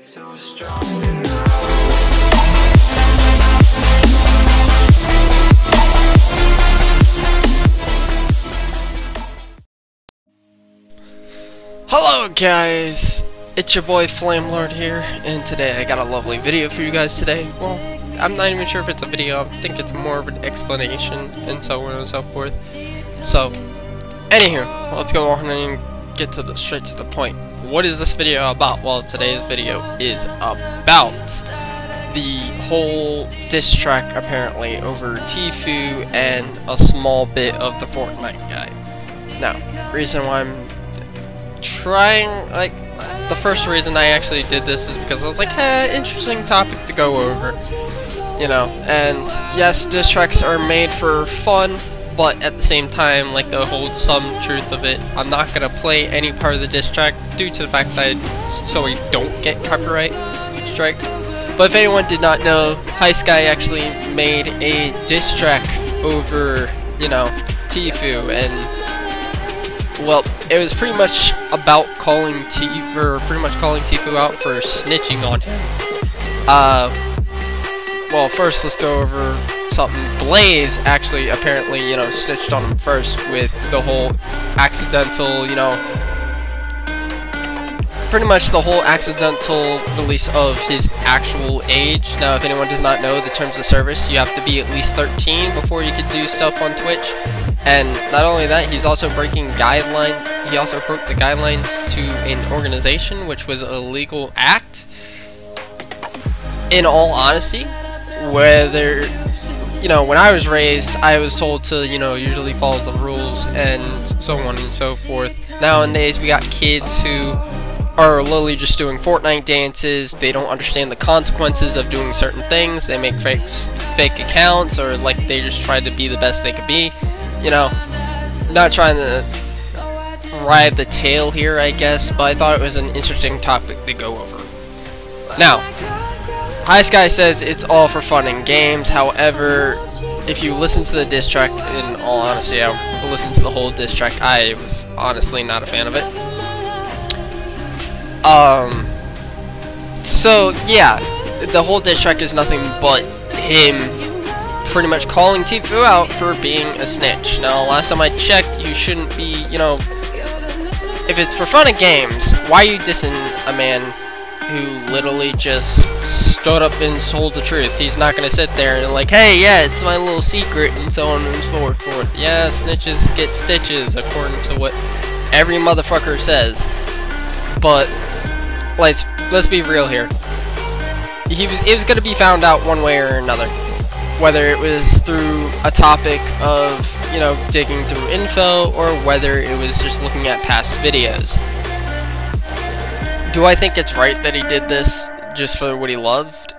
So strong. Hello guys, it's your boy Flamelord here, and today I got a lovely video for you guys today. Well, I'm not even sure if it's a video, I think it's more of an explanation and so on and so forth. So, anywho, let's go on and get straight to the point. What is this video about? Well, today's video is about the whole diss track apparently over Tfue and a small bit of the Fortnite guy. Now, reason why I'm trying, like, the first reason I actually did this is because I was like, hey, interesting topic to go over, you know. And yes, diss tracks are made for fun, but at the same time, like, to hold some truth of it, I'm not gonna play any part of the diss track due to the fact that so we don't get copyright strike. But if anyone did not know, Sky actually made a diss track over, you know, Tfue, and well, it was pretty much about calling Tfue out for snitching on him. Well, first let's go over something. Blaze actually apparently, you know, snitched on him first with the whole accidental, you know, pretty much the whole accidental release of his actual age. Now, if anyone does not know the terms of service, you have to be at least 13 before you can do stuff on Twitch. And not only that, he's also breaking guidelines. He also broke the guidelines to an organization, which was a legal act. In all honesty, whether, you know, when I was raised, I was told to, you know, usually follow the rules and so on and so forth. Nowadays, we got kids who are literally just doing Fortnite dances. They don't understand the consequences of doing certain things. They make fake accounts, or like they just try to be the best they could be. You know, not trying to ride the tail here, I guess, but I thought it was an interesting topic to go over. Now, Sky says it's all for fun and games. However, if you listen to the diss track, in all honesty, I listened to the whole diss track. I was honestly not a fan of it. So yeah, the whole diss track is nothing but him pretty much calling Tfue out for being a snitch. Now, last time I checked, you shouldn't be, you know, if it's for fun and games, why are you dissing a man who literally just stood up and told the truth? He's not gonna sit there and like, hey, yeah, it's my little secret and so on and so forth. Yeah, snitches get stitches, according to what every motherfucker says. But let's be real here. It was gonna be found out one way or another. Whether it was through a topic of, you know, digging through info, or whether it was just looking at past videos. Do I think it's right that he did this just for what he loved?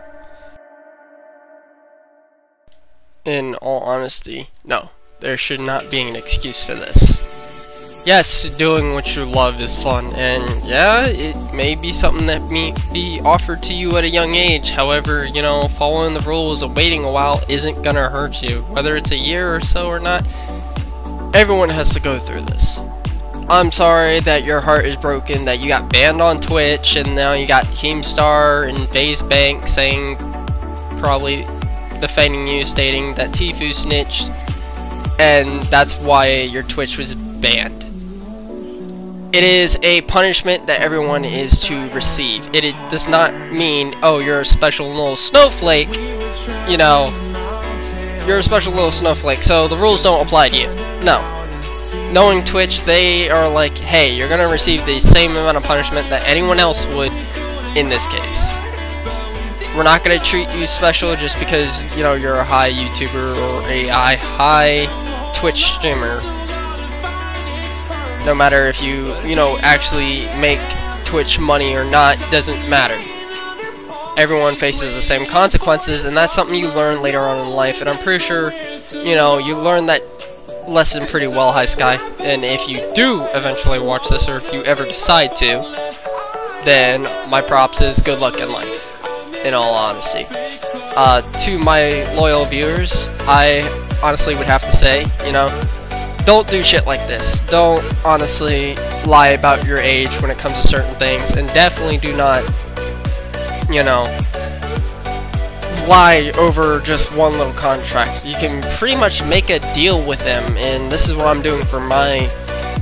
In all honesty, no. There should not be an excuse for this. Yes, doing what you love is fun, and yeah, it may be something that may be offered to you at a young age. However, you know, following the rules and waiting a while isn't gonna hurt you. Whether it's a year or so or not, everyone has to go through this. I'm sorry that your heart is broken, that you got banned on Twitch, and now you got Keemstar and FaZe Bank saying, probably defending you, stating that Tfue snitched, and that's why your Twitch was banned. It is a punishment that everyone is to receive. It does not mean, oh, you're a special little snowflake, you know, you're a special little snowflake, so the rules don't apply to you. No. Knowing Twitch, they are like, hey, you're gonna receive the same amount of punishment that anyone else would in this case. We're not gonna treat you special just because, you know, you're a high YouTuber or a high Twitch streamer. No matter if you know, actually make Twitch money or not, doesn't matter. Everyone faces the same consequences, and that's something you learn later on in life, and I'm pretty sure, you know, you learn that lesson pretty well, Sky. And if you do eventually watch this, or if you ever decide to, then my props is good luck in life, in all honesty. To my loyal viewers, I honestly would have to say, you know, don't do shit like this. Don't honestly lie about your age when it comes to certain things, and definitely do not you know, lie over just one little contract. You can pretty much make a deal with them, and this is what I'm doing for my,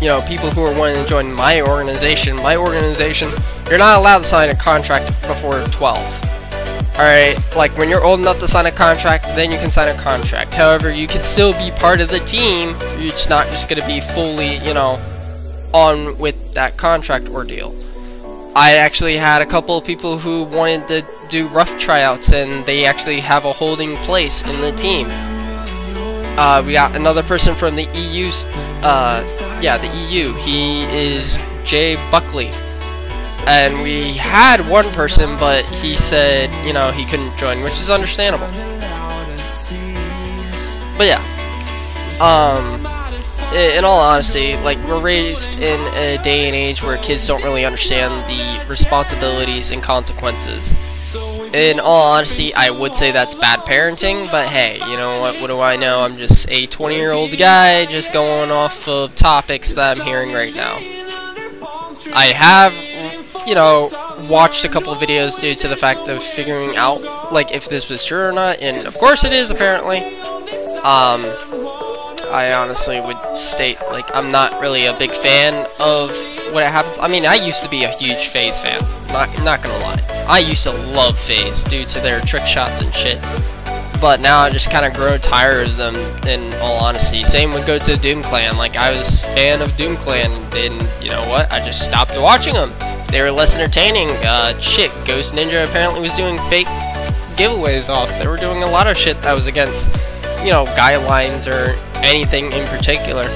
you know, people who are wanting to join my organization. My organization, you're not allowed to sign a contract before 12. Alright, like when you're old enough to sign a contract, then you can sign a contract. However, you can still be part of the team. It's not just going to be fully, you know, on with that contract ordeal. I actually had a couple of people who wanted to do rough tryouts, and they actually have a holding place in the team. We got another person from the EU, the EU. He is Jay Buckley. And we had one person, but he said, you know, he couldn't join, which is understandable. But yeah, in all honesty, like, we're raised in a day and age where kids don't really understand the responsibilities and consequences. In all honesty, I would say that's bad parenting, but hey, you know what do I know? I'm just a 20-year-old guy just going off of topics that I'm hearing right now. I have, you know, watched a couple of videos due to the fact of figuring out, like, if this was true or not, and of course it is, apparently. I honestly would state, like, I'm not really a big fan of what happens. I mean, I used to be a huge FaZe fan, not gonna lie. I used to love FaZe due to their trick shots and shit, but now I just kind of grow tired of them, in all honesty. Same would go to Doom Clan. Like, I was a fan of Doom Clan, and you know what, I just stopped watching them. They were less entertaining. Shit, Ghost Ninja apparently was doing fake giveaways off. They were doing a lot of shit that was against, you know, guidelines or anything in particular.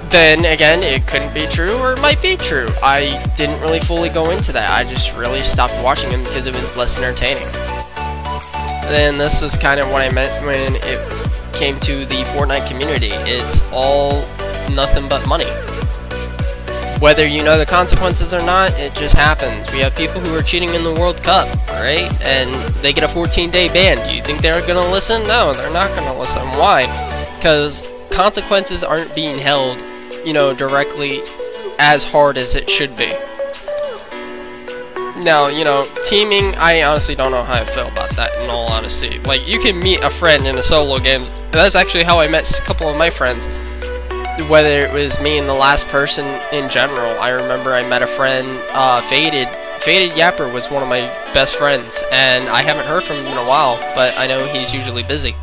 Then again, it couldn't be true, or it might be true. I didn't really fully go into that. I just really stopped watching them because it was less entertaining. Then this is kind of what I meant when it came to the Fortnite community. It's all nothing but money. Whether you know the consequences or not, it just happens. We have people who are cheating in the World Cup, alright? And they get a 14-day ban. Do you think they're gonna listen? No, they're not gonna listen. Why? Because consequences aren't being held, you know, directly as hard as it should be. Now, you know, teaming, I honestly don't know how I feel about that, in all honesty. Like, you can meet a friend in a solo game. That's actually how I met a couple of my friends. Whether it was me and the last person in general. I remember I met a friend, Faded Yapper was one of my best friends, and I haven't heard from him in a while, but I know he's usually busy.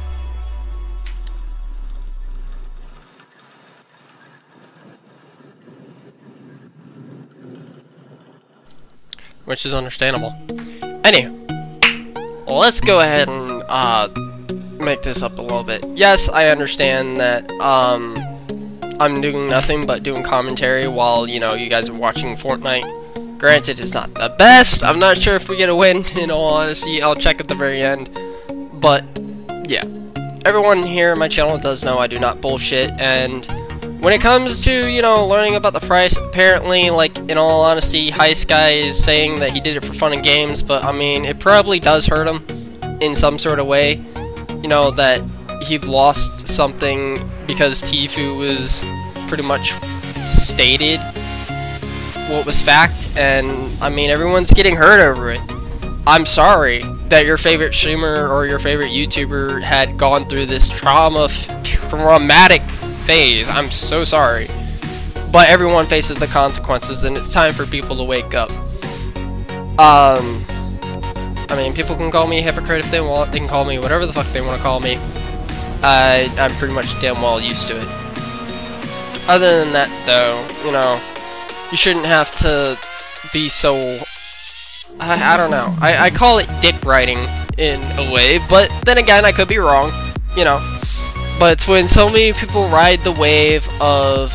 Which is understandable. Anyway, let's go ahead and make this up a little bit. Yes, I understand that I'm doing nothing but doing commentary while, you know, you guys are watching Fortnite. Granted, it's not the best. I'm not sure if we get a win, in all honesty. I'll check at the very end. But, yeah. Everyone here on my channel does know I do not bullshit, and when it comes to, you know, learning about the price, apparently, like, in all honesty, High Sky is saying that he did it for fun and games, but, I mean, it probably does hurt him in some sort of way. You know, that he lost something because Tfue was pretty much stated what was fact, and, I mean, everyone's getting hurt over it. I'm sorry that your favorite streamer or your favorite YouTuber had gone through this traumatic phase. I'm so sorry. But everyone faces the consequences, and it's time for people to wake up. I mean, people can call me a hypocrite if they want. They can call me whatever the fuck they want to call me. I'm pretty much damn well used to it. Other than that, though, you know, you shouldn't have to be so... I don't know. I call it dick riding in a way, but then again, I could be wrong, you know. But it's when so many people ride the wave of,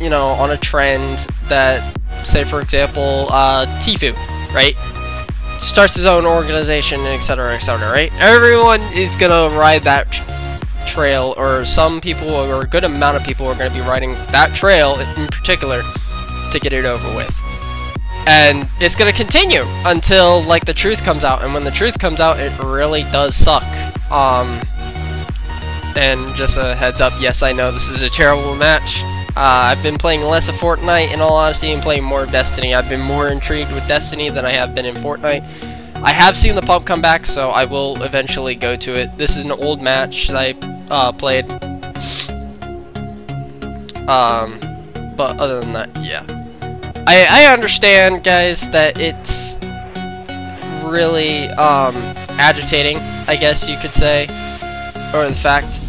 you know, on a trend that, say for example, Tfue, right? Starts his own organization, etc., right? Everyone is gonna ride that trail, or some people, or a good amount of people are gonna be riding that trail in particular to get it over with. And it's gonna continue until, like, the truth comes out, and when the truth comes out, it really does suck. And just a heads up, yes, I know this is a terrible match. I've been playing less of Fortnite, in all honesty, and playing more of Destiny. I've been more intrigued with Destiny than I have been in Fortnite. I have seen the pump come back, so I will eventually go to it. This is an old match that I played. But other than that, yeah. I understand, guys, that it's really agitating, I guess you could say, or the fact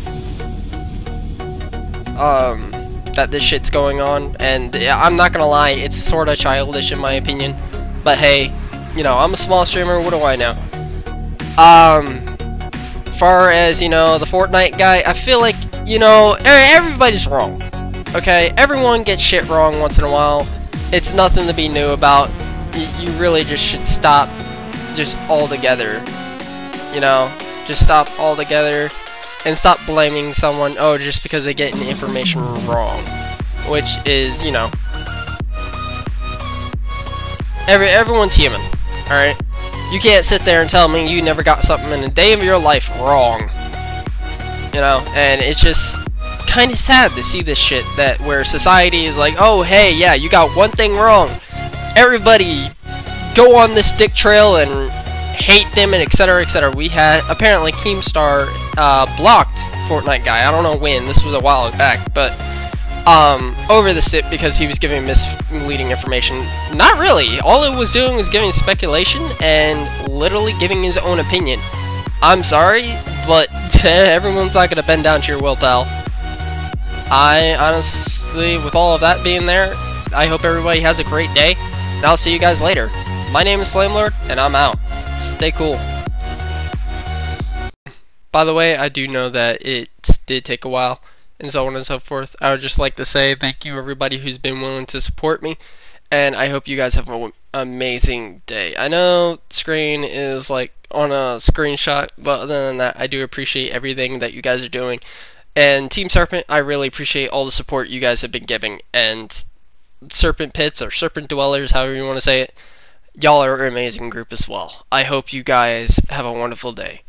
that this shit's going on, and yeah, I'm not gonna lie, it's sort of childish in my opinion, but hey, you know, I'm a small streamer, what do I know? Far as, you know, the Fortnite guy, I feel like, you know, everybody's wrong, okay? Everyone gets shit wrong once in a while. It's nothing to be new about. You really just should stop just altogether, you know? Just stop altogether and stop blaming someone, oh, just because they get information wrong, which is, you know, everyone's human, alright? You can't sit there and tell me you never got something in a day of your life wrong, you know? And it's just kind of sad to see this shit, that where society is like, oh, hey, yeah, you got one thing wrong, everybody go on this dick trail and hate them and etc, etc. We had, apparently, Keemstar blocked Fortnite guy. I don't know when, this was a while back, but over the sit because he was giving misleading information. Not really. All it was doing was giving speculation and literally giving his own opinion. I'm sorry, but everyone's not gonna bend down to your will, pal. I honestly, with all of that being there, I hope everybody has a great day, and I'll see you guys later. My name is Flamelord, and I'm out. Stay cool. By the way, I do know that it did take a while, and so on and so forth. I would just like to say thank you everybody who's been willing to support me, and I hope you guys have an amazing day. I know screen is like on a screenshot, but other than that, I do appreciate everything that you guys are doing. And Team Serpent, I really appreciate all the support you guys have been giving, and Serpent Pits, or Serpent Dwellers, however you want to say it, y'all are an amazing group as well. I hope you guys have a wonderful day.